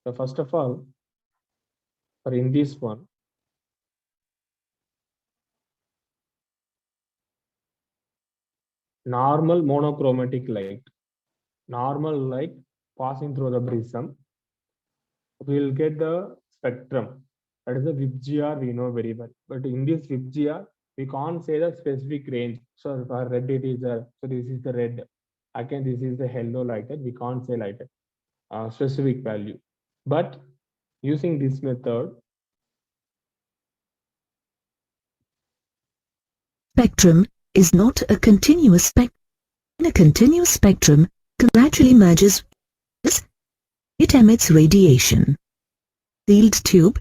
So first of all, for in this one, normal monochromatic light, normal light passing through the prism, we will get the spectrum. That is the VIBGR we know very well. But in this VIBGR, we can't say the specific range. So for red, it is a, so this is the red. Again, this is the yellow like that. We can't say like that, specific value. But using this method, Spectrum is not a continuous spectrum. In a continuous spectrum, gradually merges. It emits radiation. Sealed tube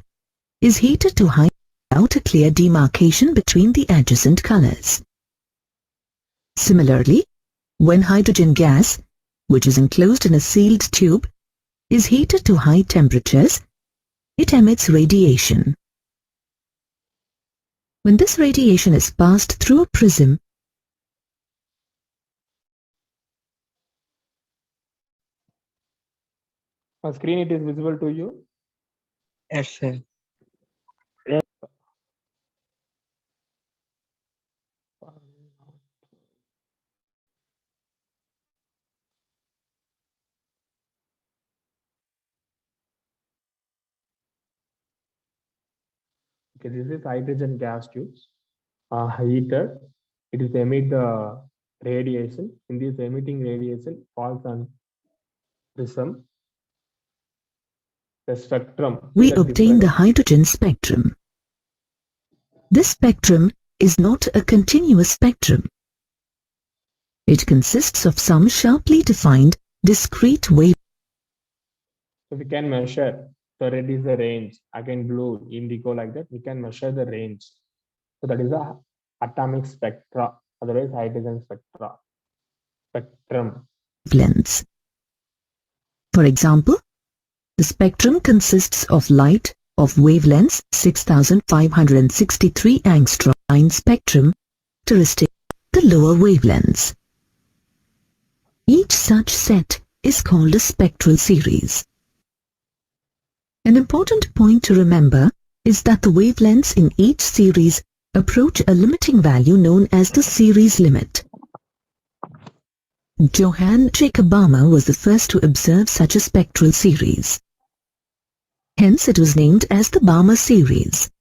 is heated to high without a clear demarcation between the adjacent colors. Similarly, when hydrogen gas, which is enclosed in a sealed tube, is heated to high temperatures, it emits radiation. When this radiation is passed through a prism, on screen it is visible to you. Yes, sir. Okay, this is hydrogen gas tubes, heated. It is emit the radiation. In this emitting radiation falls on prism. The spectrum. we obtain the hydrogen spectrum. This spectrum is not a continuous spectrum. It consists of some sharply defined, discrete waves. So we can measure. So red is the range. Again, blue, indigo, like that. We can measure the range. So that is the atomic spectra. Otherwise, hydrogen spectra. Spectrum. Wavelengths. For example, the spectrum consists of light of wavelengths 6563 angstrom. Line spectrum characteristic the lower wavelengths. Each such set is called a spectral series. An important point to remember is that the wavelengths in each series approach a limiting value known as the series limit. Johann Jacob Balmer was the first to observe such a spectral series. Hence it was named as the Balmer series.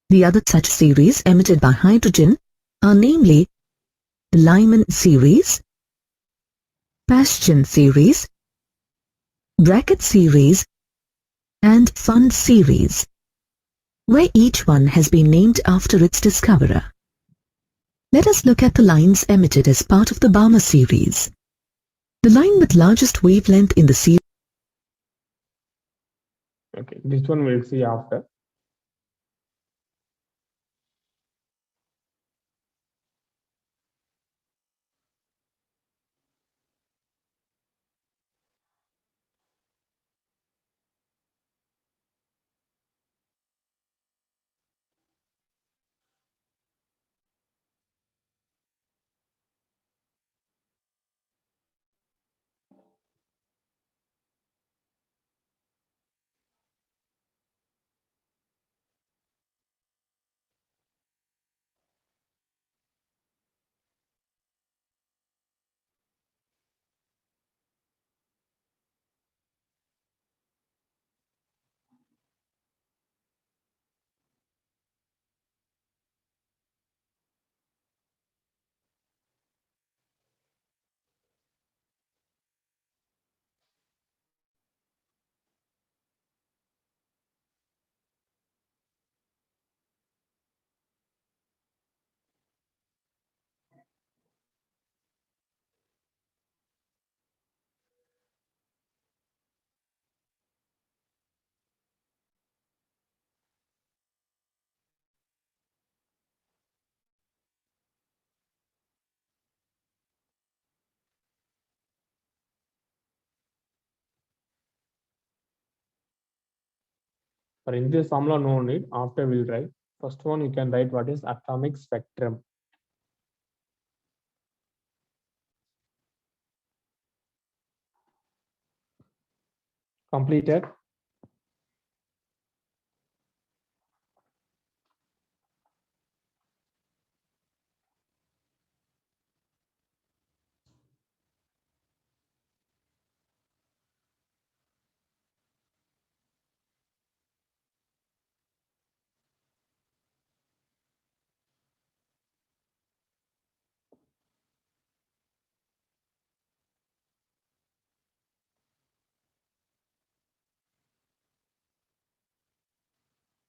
The other such series emitted by hydrogen are namely the Lyman series, Bastian series, Brackett series, and Pfund series, where each one has been named after its discoverer. Let us look at the lines emitted as part of the Balmer series. The line with largest wavelength in the series. Okay, this one we'll see after. For in this formula, no need. After we'll write. First one, you can write what is atomic spectrum. Completed.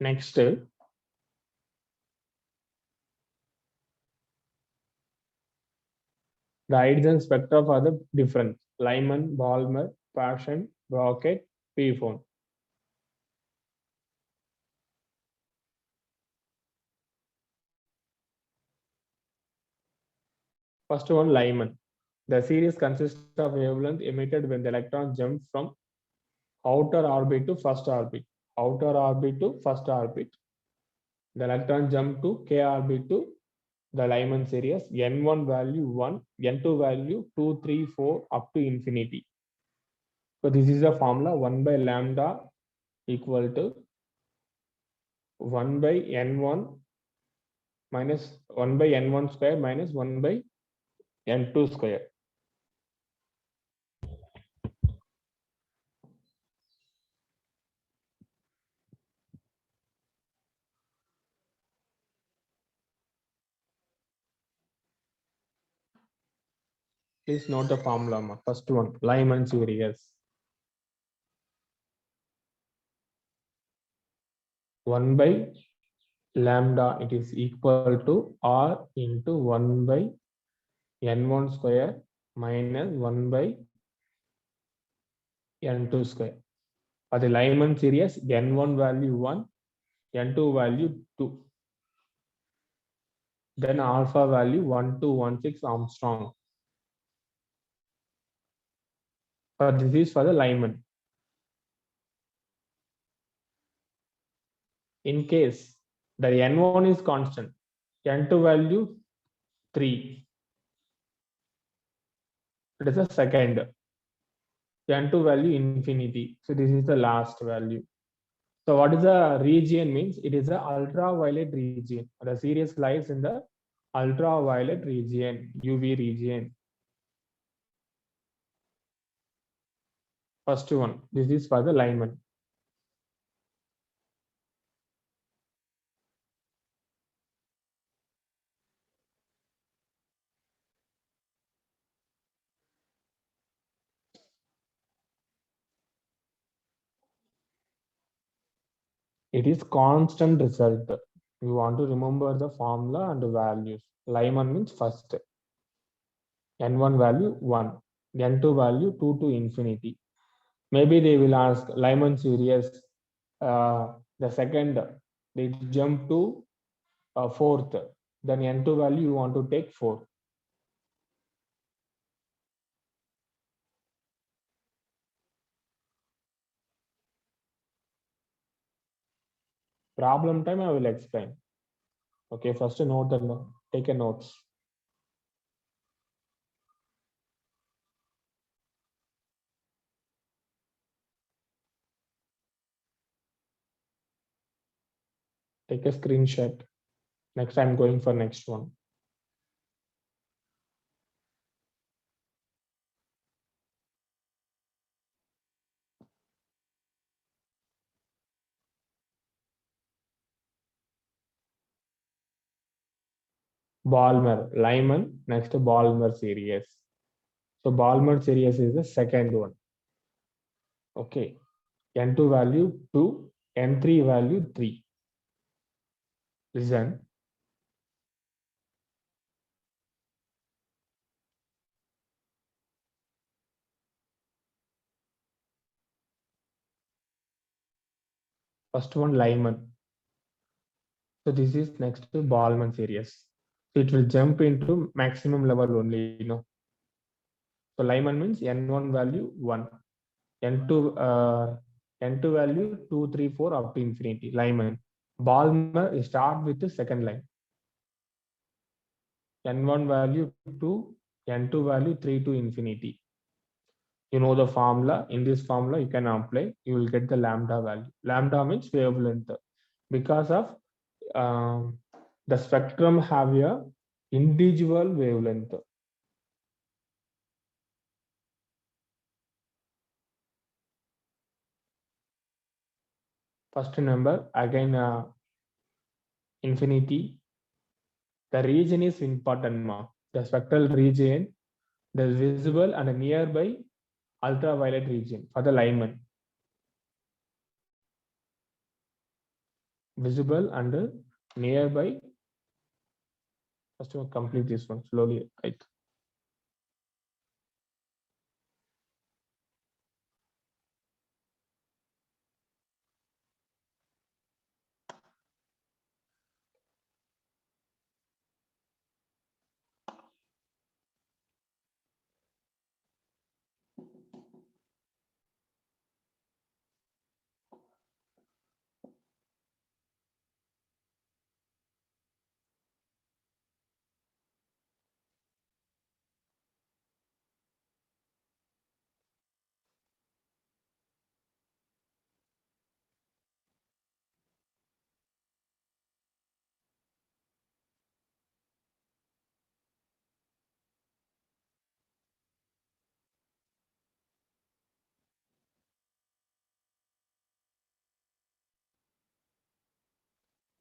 Next, the hydrogen spectra for the different Lyman, Balmer, Paschen, Brocket, Pfund. First one, Lyman. The series consists of wavelength emitted when the electron jumps from outer orbit to first orbit. Outer orbit to first orbit. The electron jump to k orbit to the Lyman series. N1 value 1, N2 value 2, 3, 4 up to infinity. So this is the formula 1 by lambda equal to 1 by N1 minus 1 by N1 square minus 1 by N2 square. Please note the formula. First one, Lyman series. 1 by lambda, it is equal to R into 1 by N1 square minus 1 by N2 square. For the Lyman series, N1 value 1, N2 value 2. Then alpha value 1216 Armstrong. This is for the Lyman. In case the N1 is constant, N2 value 3. It is the second. N2 value infinity. So this is the last value. So what is the region means? It is the ultraviolet region. The series lies in the ultraviolet region, UV region. First one, this is for the Lyman. It is constant result. You want to remember the formula and the values. Lyman means first. N1 value 1, N2 value 2 to infinity. Maybe they will ask Lyman series, the second, they jump to fourth. Then N2 value you want to take 4. Problem time I will explain. Okay, first note the take a notes. Take a screenshot. Next I'm going for next one. Balmer, Lyman, next Balmer series. So Balmer series is the second one. Okay, N2 value 2, N3 value 3. Listen. First one Lyman. So this is next to Balmer series. So it will jump into maximum level only, you know. So Lyman means N1 value 1, N2 N2 value 2, 3, 4 up to infinity. Lyman. Balmer start with the second line. N1 value 2, N2 value 3 to infinity. You know the formula. In this formula, you can apply. You will get the lambda value. Lambda means wavelength. Because of the spectrum have a individual wavelength. First number again infinity. The region is important mark. The spectral region, the visible and nearby ultraviolet region for the Lyman. Visible and nearby. First of all, complete this one slowly. Right.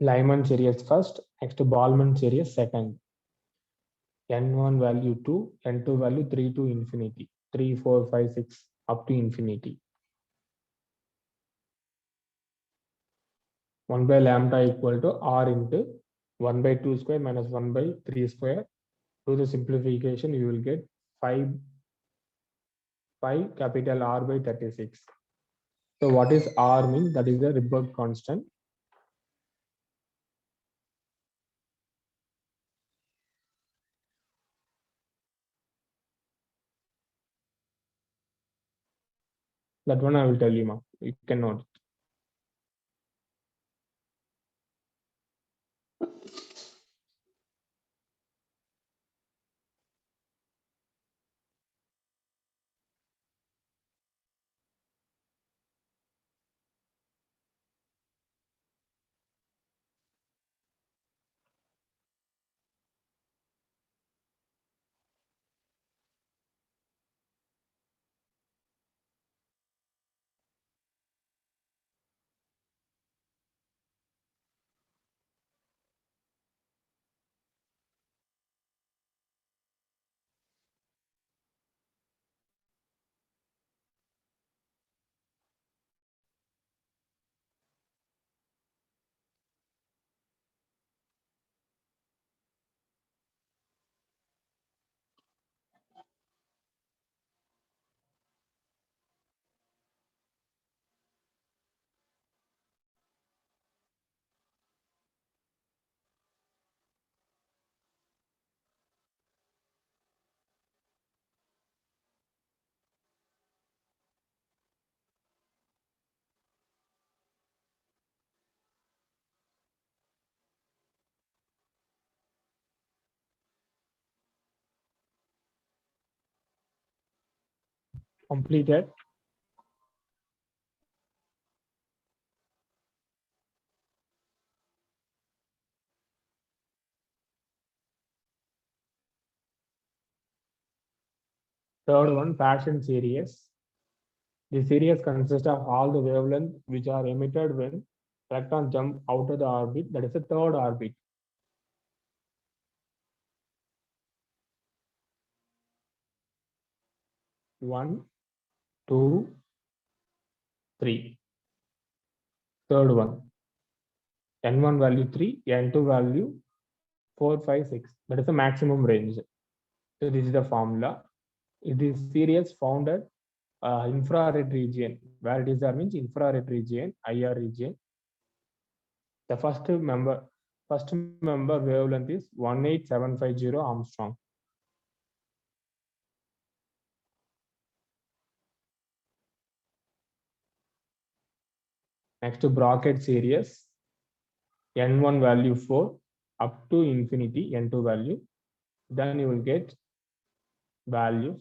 Lyman series first, next Ballman series second. N1 value 2, N2 value 3 to infinity, 3, 4, 5, 6 up to infinity. 1 by lambda equal to R into 1 by 2 square minus 1 by 3 square. Do the simplification, you will get 5 capital R by 36. So what is R mean? That is the Rydberg constant. That one I will tell you, ma. You can note. Completed. Third one, Paschen series. The series consists of all the wavelengths which are emitted when electrons jump out of the orbit. That is the third orbit. One, two, three. Third one. N1 value 3, N2 value 4, 5, 6. That is the maximum range. So this is the formula. It is series found at infrared region. Where it is there means infrared region, IR region. The first member wavelength is 18750 Armstrong. Next to bracket series, N1 value 4 up to infinity, N2 value. Then you will get values.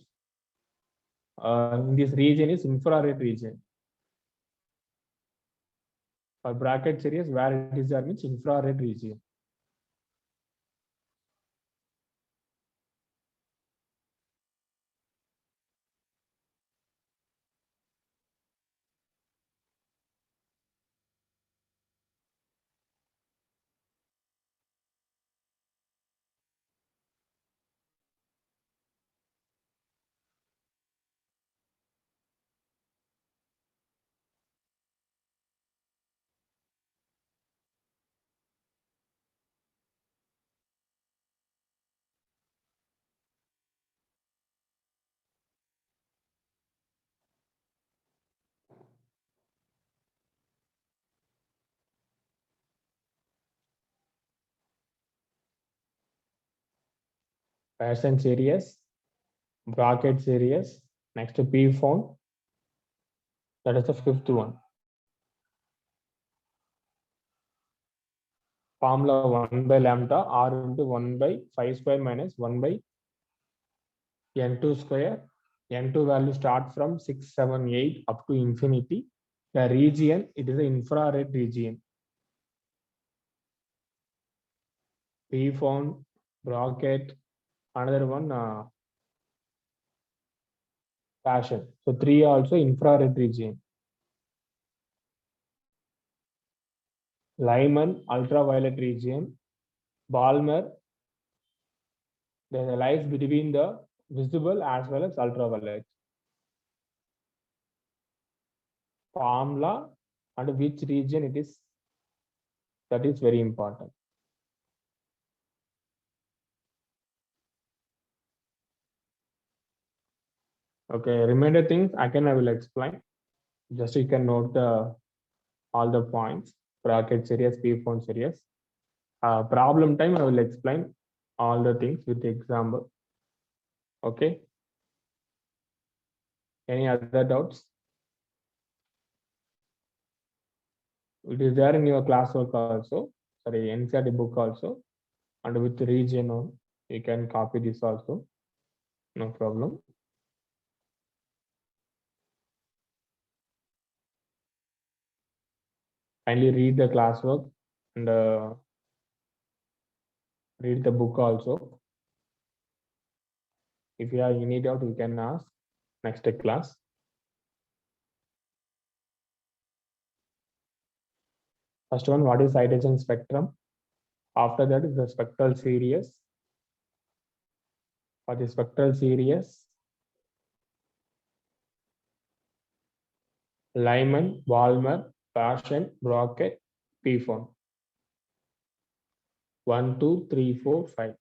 in this region is infrared region. For bracket series, where it is there means infrared region. Parsons series, bracket series, next to P phone, that is the fifth one. Formula 1 by lambda r into 1 by 5 square minus 1 by n2 square. N2 value start from 6, 7, 8 up to infinity. The region, it is the infrared region. P phone, bracket, another one, passion. So 3 also infrared region. Lyman, ultraviolet region. Balmer, there lies between the visible as well as ultraviolet. Formula and which region it is, that is very important. Okay, remainder things again I will explain. Just you can note the all the points. Bracket series, P phone series. Problem time I will explain all the things with the example. Okay. Any other doubts? It is there in your classwork also. Sorry, NCERT book also, and with the region on, you can copy this also. No problem. Kindly read the classwork and read the book also. If you have any doubt, you can ask next class. First one, what is hydrogen spectrum? After that is the spectral series. For the spectral series, Lyman, Balmer, Paschen, Brocket, P phone. 1, 2, 3, 4, 5.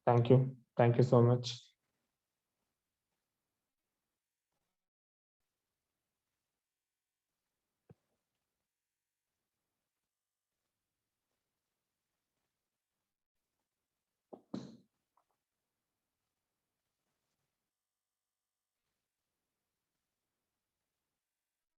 Thank you. Thank you so much.